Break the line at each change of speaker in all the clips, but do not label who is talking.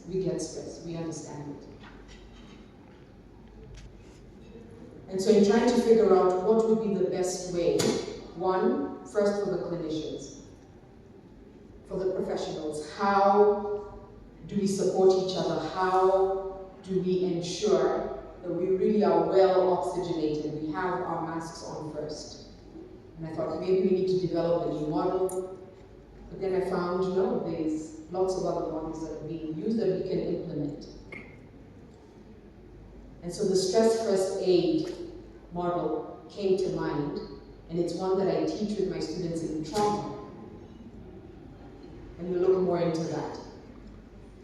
We get stress, we understand it. And so in trying to figure out what would be the best way, one, first for the clinicians, for the professionals, how do we support each other? How do we ensure that we really are well oxygenated? We have our masks on first. And I thought maybe we need to develop a new model. But then I found, no, there's lots of other models that are being used that we can implement. And so the stress first aid model came to mind, and it's one that I teach with my students in trauma. And we'll look more into that.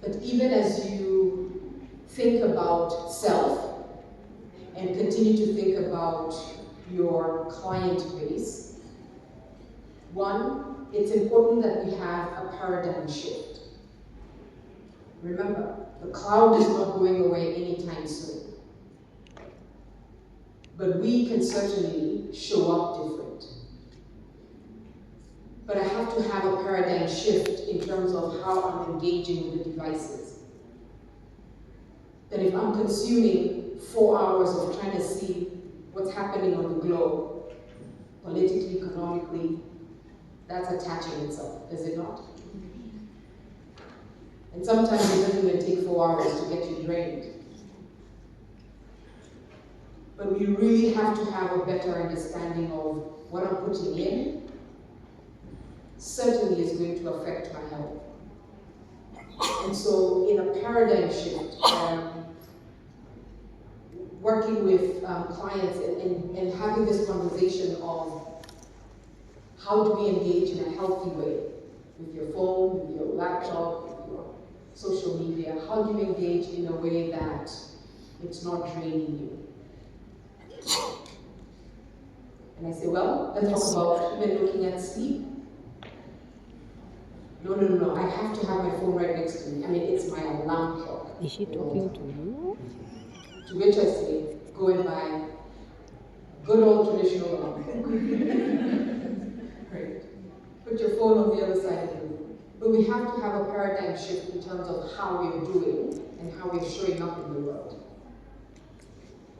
But even as you think about self and continue to think about your client base, one, it's important that we have a paradigm shift. Remember, the cloud is not going away anytime soon. But we can certainly show up different. But I have to have a paradigm shift in terms of how I'm engaging with the devices. That if I'm consuming 4 hours of trying to see what's happening on the globe, politically, economically, that's attaching itself, is it not? And sometimes it doesn't even take 4 hours to get you drained. But we really have to have a better understanding of what I'm putting in certainly is going to affect my health. And so in a paradigm shift, working with clients and having this conversation of how do we engage in a healthy way with your phone, with your laptop, with your social media, how do you engage in a way that it's not draining you? And I say, well, let's talk about when looking at sleep. No, I have to have my phone right next to me. I mean, it's my alarm clock.
Is she talking to you?
To which I say, go and buy good old traditional alarm clock. Right. Put your phone on the other side of the room. But we have to have a paradigm shift in terms of how we're doing and how we're showing up in the world.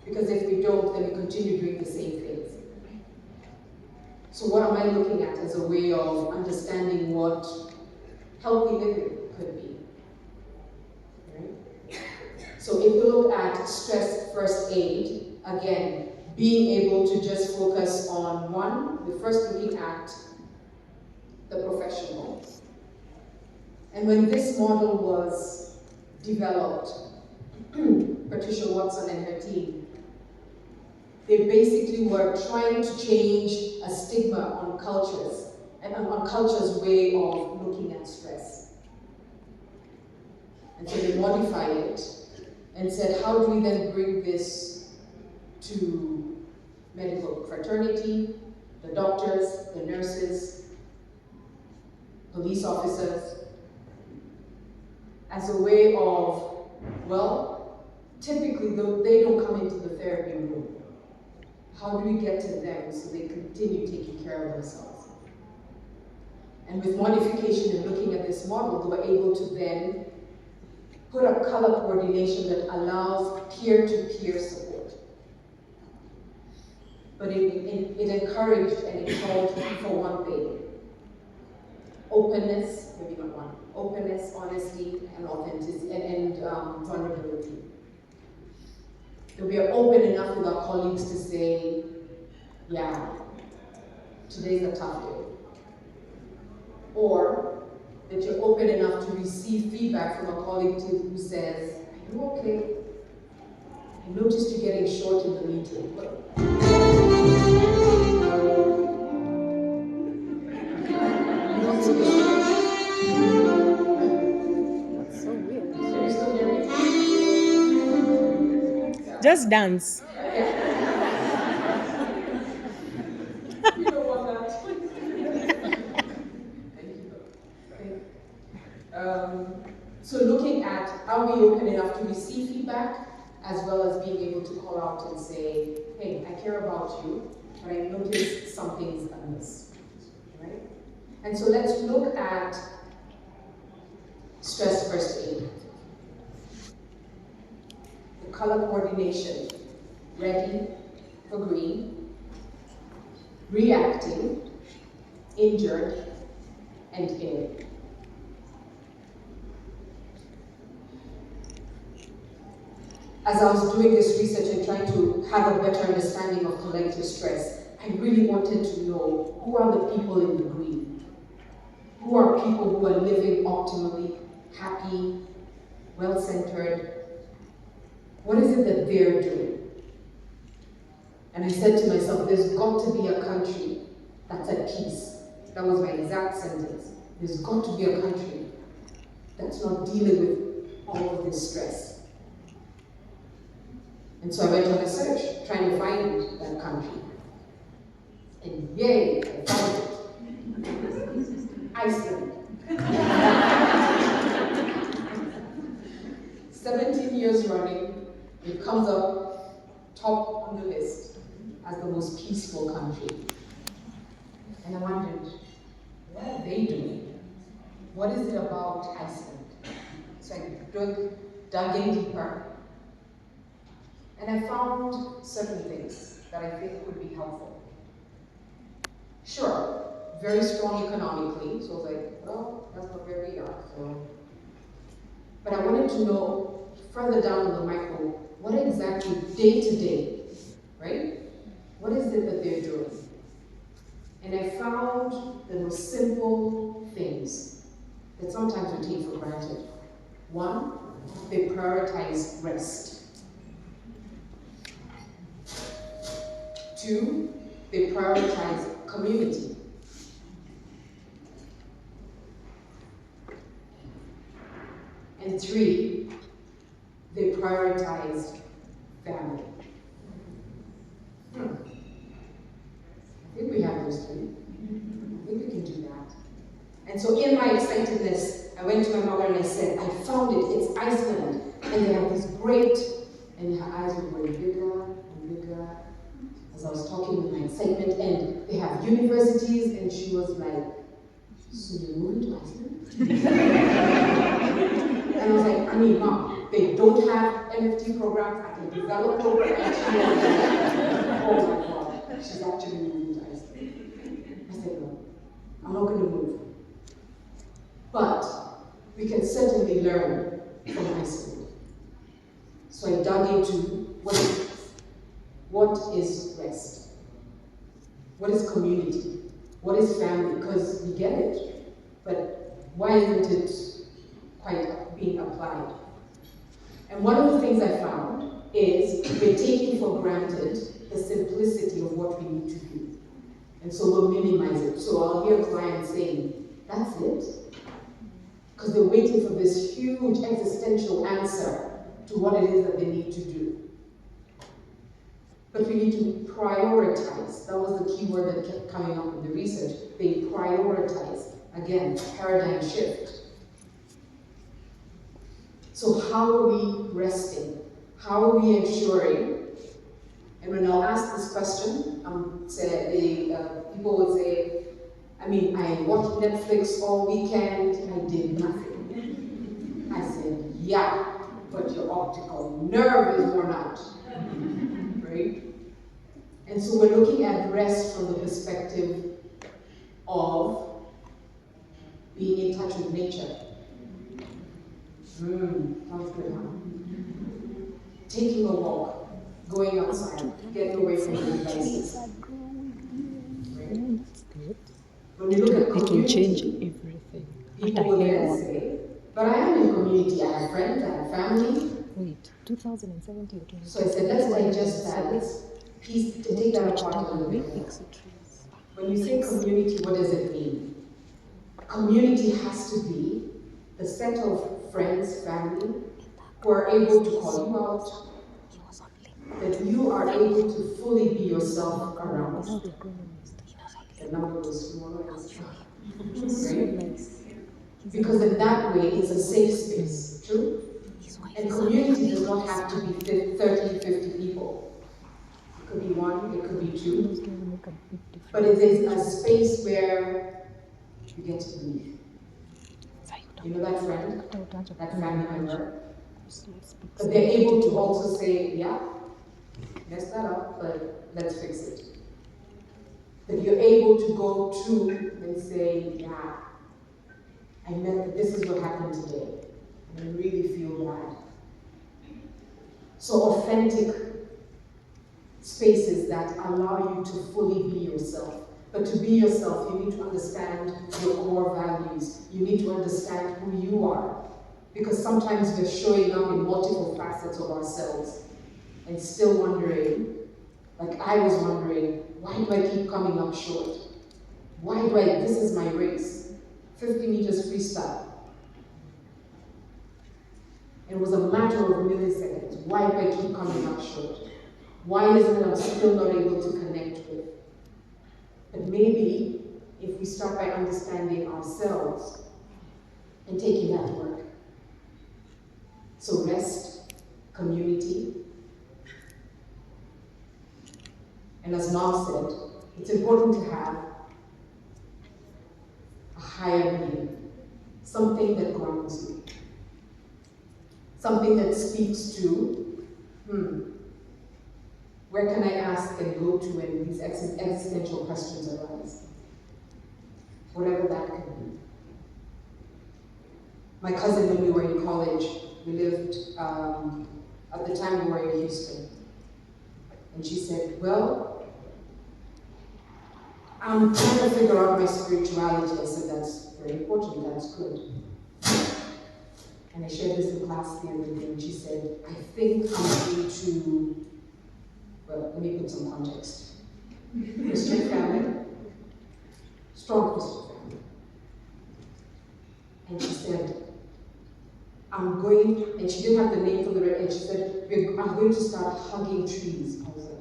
Because if we don't, then we continue doing the same things. So what am I looking at as a way of understanding what healthy living could be? Right? So if you look at stress first aid, again, being able to just focus on one, we're first looking at the professional. And when this model was developed, Patricia Watson and her team, they basically were trying to change a stigma on cultures and on culture's way of looking at stress. And so they modified it and said, how do we then bring this to medical fraternity, the doctors, the nurses, police officers, as a way of, well, typically they don't come into the therapy room. How do we get to them so they continue taking care of themselves? And with modification and looking at this model, they were able to then put up color coordination that allows peer-to-peer support. But it encouraged and it called for one thing: openness, maybe not one, openness, honesty, and authenticity, and vulnerability. That we are open enough with our colleagues to say, yeah, today's a tough day. Or that you're open enough to receive feedback from a colleague who says, are you okay? I noticed you getting short in the meeting.
That's so weird.
Can you still hear me?
Just dance.
You don't want that. Thank you. Okay. So looking at, are we open enough to receive feedback, as well as being able to call out and say, hey, I care about you, but I noticed something's amiss, right? And so let's look at stress first aid. color coordination, ready for green, reacting, injured, and ill. As I was doing this research and trying to have a better understanding of collective stress, I really wanted to know who are the people in the green? Who are people who are living optimally, happy, well-centered? What is it that they're doing? And I said to myself, there's got to be a country that's at peace. That was my exact sentence. There's got to be a country that's not dealing with all of this stress. And so I went on a search, trying to find that country. And yay, I found it. Iceland. 17 years running, it comes up top on the list as the most peaceful country. And I wondered, what are they doing? What is it about Iceland? So I dug in deeper, and I found certain things that I think would be helpful. Sure, very strong economically, so I was like, well, that's not where we are. So. But I wanted to know further down in the micro, what exactly day to day, right? What is it that they're doing? And I found the most simple things that sometimes we take for granted. One, they prioritize rest. Two, they prioritize community. And three, they prioritize family. I think we have those three. I think we can do that. And so in my excitedness, I went to my mother and I said, I found it, it's Iceland. And they have this great, and her eyes were growing bigger and bigger as I was talking with my excitement. And they have universities, and she was like, so you're moving to Iceland? And I was like, I mean, Mom, they don't have NFT programs, I can develop programs. And she was like, oh my God, she's actually moving to Iceland. I said, no, I'm not going to move. But we can certainly learn from Iceland. So I dug into what is rest? What is community? What is family? Because we get it, but why isn't it quite being applied? And one of the things I found is we're taking for granted the simplicity of what we need to do. And so we'll minimize it. So I'll hear clients saying, that's it? Because they're waiting for this huge existential answer to what it is that they need to do. But we need to prioritize. That was the key word that kept coming up in the research. They prioritize. Again, paradigm shift. So how are we resting? How are we ensuring? And when I'll ask this question, people will say, I mean, I watched Netflix all weekend, I did nothing. I said, yeah, but your optical nerve is worn out. Right? And so we're looking at rest from the perspective of being in touch with nature. Sounds good, huh? Taking a walk, going outside, getting away from the devices. Right? When you look at
It will
community,
change everything.
people will then say, but I am in community, I have friends, I have family.
Wait, 2017.
So I said, let's digest that. Let's take that apart a little bit. When you say community, what does it mean? Community has to be the set of friends, family, who are able to call you out, that you are able to fully be yourself around. The number was smaller and smaller. Right? Because in that way, it's a safe space. True? And community does not have to be 30, 50 people. It could be one, it could be two. But it is a space where you get to breathe. You know that friend, that family member, But they're able to also say, yeah, messed that up, but let's fix it. That you're able to go to and say, yeah, I meant that this is what happened today, and I really feel bad. So authentic spaces that allow you to fully be yourself. But to be yourself, you need to understand your core values. You need to understand who you are. Because sometimes we're showing up in multiple facets of ourselves and still wondering, like I was wondering, why do I keep coming up short? This is my race, 50 meters freestyle. It was a matter of milliseconds. Why do I keep coming up short? Why is it that I'm still not able to connect with? But maybe if we start by understanding ourselves and taking that work. So rest, community, and as Nav said, it's important to have a higher being, something that grounds you, something that speaks to, where can I ask and go to when these existential questions arise? Whatever that could be. My cousin, when we were in college, we lived, at the time we were in Houston. And she said, well, I'm trying to figure out my spirituality. I said, that's very important, that's good. And I shared this in class the other day, and she said, I think I'm going to, well, let me put some context. Christian family, strong Christian family. And she said, I'm going, and she didn't have the name for the red, and she said, I'm going to start hugging trees. I was like,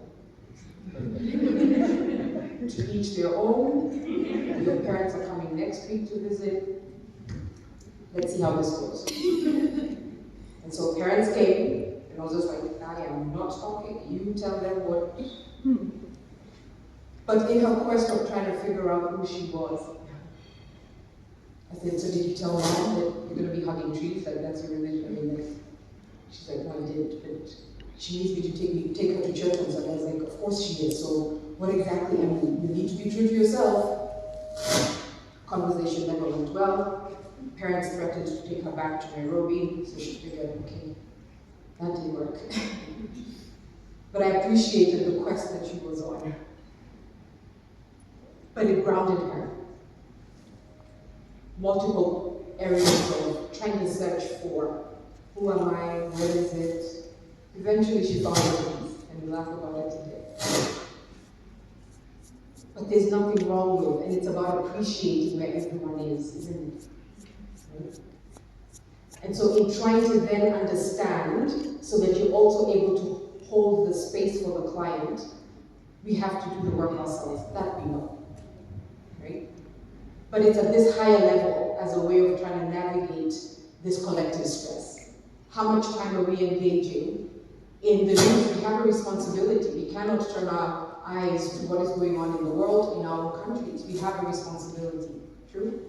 to each their own. Your parents are coming next week to visit. Let's see how this goes. And so parents came, and I was just like, I am not talking. You tell them what. But in her quest of trying to figure out who she was, I said, so did you tell mom that you're going to be hugging trees? Like, that's your religion? I mean, like, she's like, no, I didn't. But she needs me to take her to church on Sunday. I was like, of course she is. So what exactly? I mean, you need to be true to yourself. Conversation never went well. Parents threatened to take her back to Nairobi, so she figured, okay, that didn't work. But I appreciated the quest that she was on. But it grounded her. Multiple areas of trying to search for who am I, where is it. Eventually she found it, and we laugh about it today. But there's nothing wrong with, and it's about appreciating where everyone is, isn't it? Right? And so in trying to then understand, so that you're also able to hold the space for the client, we have to do the work ourselves. That we know, right? But it's at this higher level as a way of trying to navigate this collective stress. How much time are we engaging in the news? We have a responsibility. We cannot turn our eyes to what is going on in the world, in our countries. We have a responsibility. True?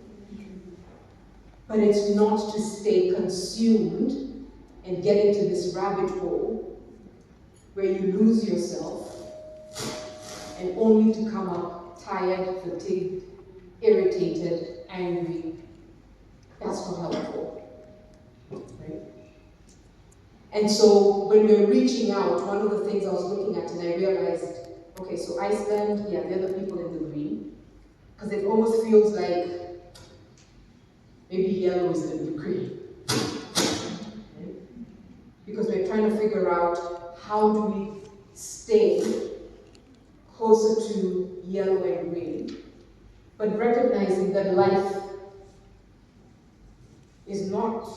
But it's not to stay consumed and get into this rabbit hole where you lose yourself and only to come up tired, fatigued, irritated, angry. That's not helpful, right? And so when we're reaching out, one of the things I was looking at and I realized, okay, so Iceland, yeah, they're the people in the green, because it almost feels like maybe yellow is the new green. Right? Because we're trying to figure out how do we stay closer to yellow and green, but recognizing that life is not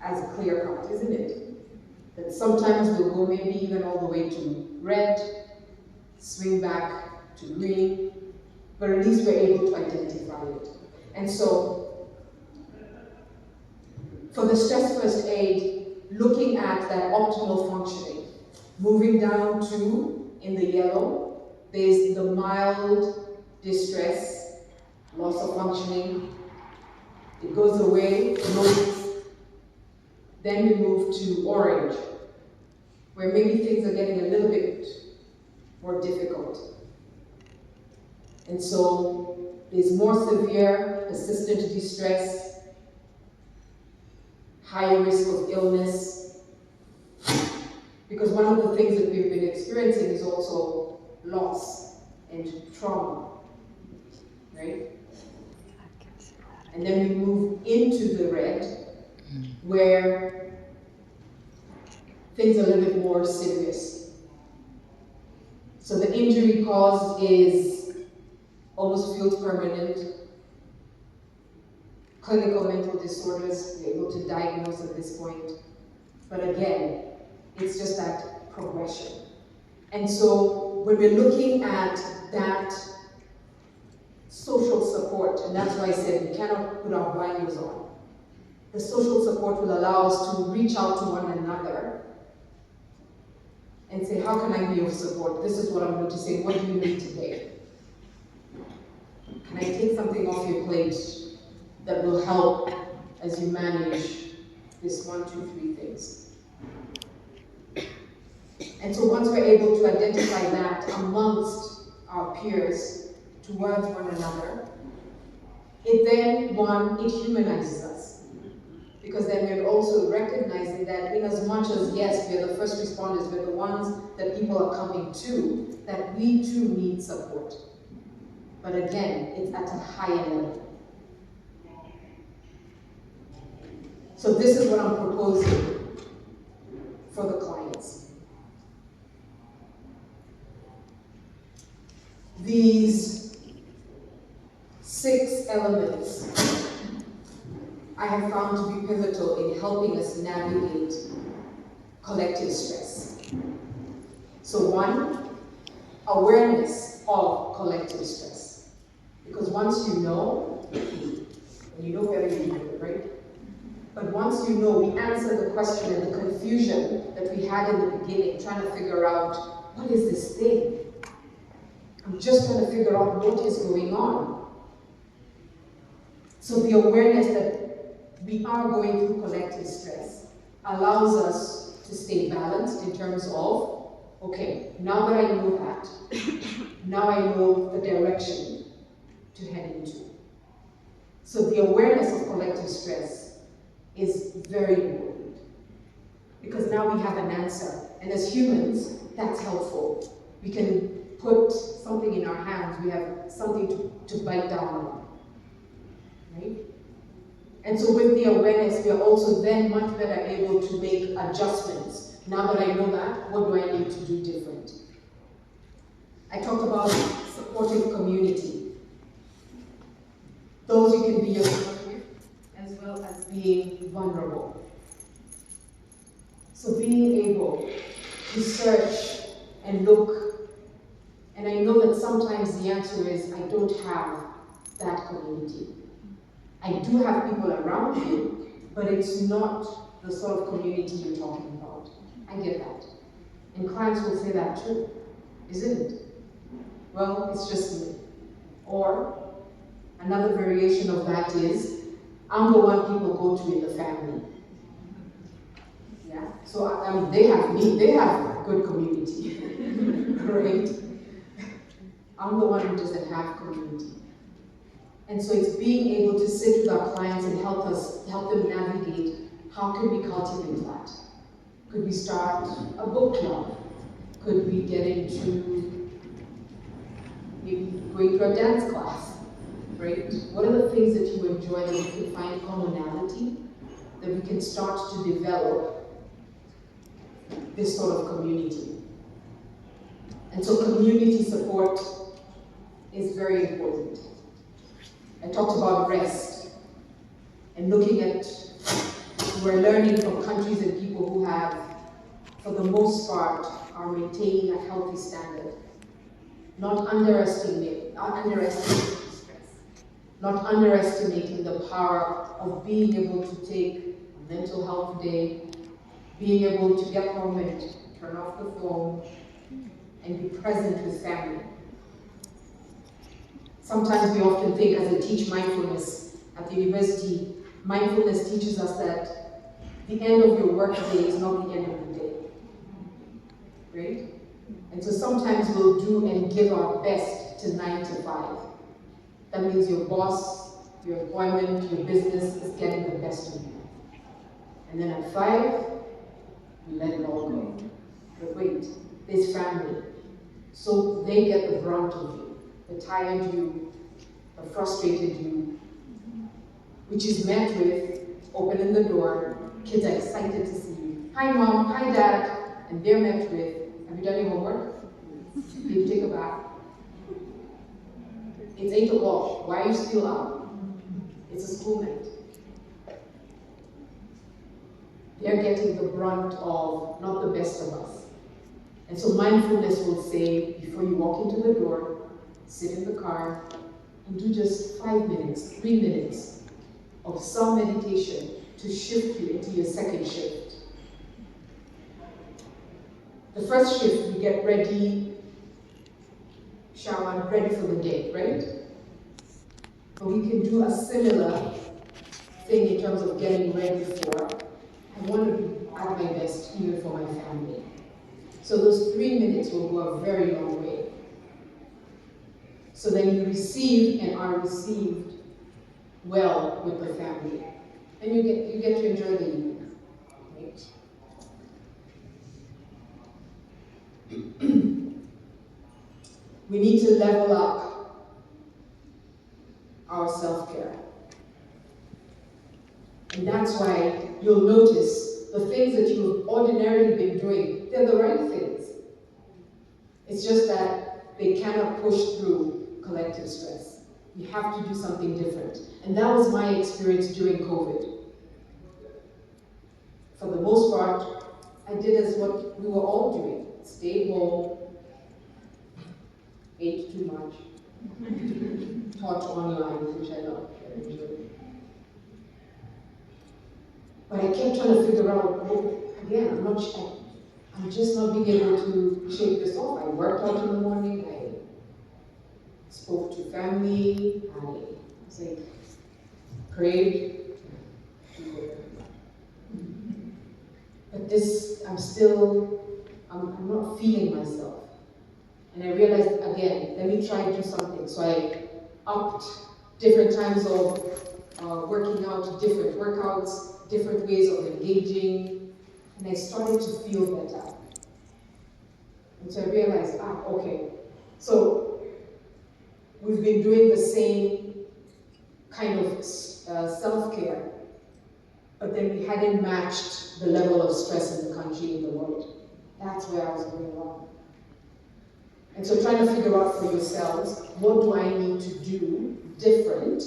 as clear-cut, isn't it? That sometimes we'll go maybe even all the way to red, swing back to green, but at least we're able to identify it. And so, for the stress first aid, looking at that optimal functioning, moving down to, in the yellow, there's the mild distress, loss of functioning. It goes away, notice. Then we move to orange, where maybe things are getting a little bit more difficult. And so there's more severe, persistent distress, higher risk of illness, because one of the things that we've been experiencing is also loss and trauma, right? And then we move into the red, where things are a little bit more serious. So the injury caused is almost feels permanent. Clinical mental disorders, we're able to diagnose at this point. But again, it's just that progression. And so when we're looking at that social support, and that's why I said we cannot put our blinders on. The social support will allow us to reach out to one another and say, how can I be of support? This is what I'm going to say. What do you need today? Can I take something off your plate that will help as you manage this 1, 2, 3 things? And so once we're able to identify that amongst our peers towards one another, it then, it humanizes us. Because then we're also recognizing that in as much as, yes, we're the first responders, we're the ones that people are coming to, that we too need support. But again, it's at a higher level. So this is what I'm proposing for the clients. These 6 elements I have found to be pivotal in helping us navigate collective stress. So 1, awareness of collective stress. Because once you know, and you know better you do it, right? But once you know, we answer the question and the confusion that we had in the beginning, trying to figure out, what is this thing? I'm just trying to figure out what is going on. So the awareness that we are going through collective stress allows us to stay balanced in terms of, okay, now that I know that, now I know the direction to head into. So the awareness of collective stress is very important, because now we have an answer, and as humans, that's helpful. We can put something in our hands, we have something to bite down on, right? And so with the awareness, we are also then much better able to make adjustments. Now that I know that, what do I need to do different? I talked about supportive community. Those you can be yourself with, as well as being vulnerable. So being able to search and look, and I know that sometimes the answer is, I don't have that community. I do have people around you, but it's not the sort of community you're talking about. I get that. And clients will say that too, isn't it? Well, it's just me. Or another variation of that is, I'm the one people go to in the family. Yeah? So they have me, they have good community, right? I'm the one who doesn't have community. And so it's being able to sit with our clients and help them navigate, how can we cultivate that? Could we start a book club? Could we get into maybe going to a dance class, right? What are the things that you enjoy that we can find commonality, that we can start to develop this sort of community? And so community support is very important. I talked about rest and looking at, we're learning from countries and people who have, for the most part, are maintaining a healthy standard. Not underestimating stress, not underestimating the power of being able to take a mental health day, being able to get home and turn off the phone and be present with family. Sometimes we often think, as I teach mindfulness at the university, mindfulness teaches us that the end of your work day is not the end of the day, right? And so sometimes we'll do and give our best to 9 to 5. That means your boss, your employment, your business is getting the best of you. And then at 5, you let it all go. But wait, there's family. So they get the brunt of you, the tired you, the frustrated you, which is met with opening the door, kids are excited to see you. Hi mom, hi dad, and they're met with, have you done your homework? Did you take a bath? It's 8 o'clock, why are you still up? It's a school night. They're getting the brunt of not the best of us. And so mindfulness will say, before you walk into the door, sit in the car, and do just 5 minutes, 3 minutes of some meditation to shift you into your second shift. The first shift, we get ready, shower, ready for the day, right? But we can do a similar thing in terms of getting ready for, I want to be at my best even for my family. So those 3 minutes will go a very long way. So then you receive and are received well with the family. And you get to enjoy the evening. Right? We need to level up our self-care. And that's why you'll notice the things that you've ordinarily been doing, they're the right things. It's just that they cannot push through collective stress. You have to do something different. And that was my experience during COVID. For the most part, I did as what we were all doing. Stayed home, ate too much, taught online, which I love, I enjoyed. But I kept trying to figure out, again, I'm just not being able to shake this off. I worked out in the morning, I spoke to family, I was like, prayed. But this, I'm not feeling myself. And I realized, again, let me try and do something. So I upped different times of working out, different workouts, different ways of engaging, and I started to feel better. And so I realized, okay, so we've been doing the same kind of self-care, but then we hadn't matched the level of stress in the country, in the world. That's where I was going wrong. And so trying to figure out for yourselves, what do I need to do different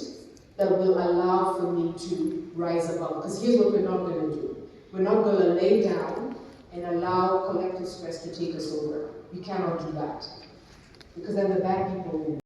that will allow for me to rise above? Because here's what we're not going to do. We're not going to lay down and allow collective stress to take us over. We cannot do that. Because then the bad people win.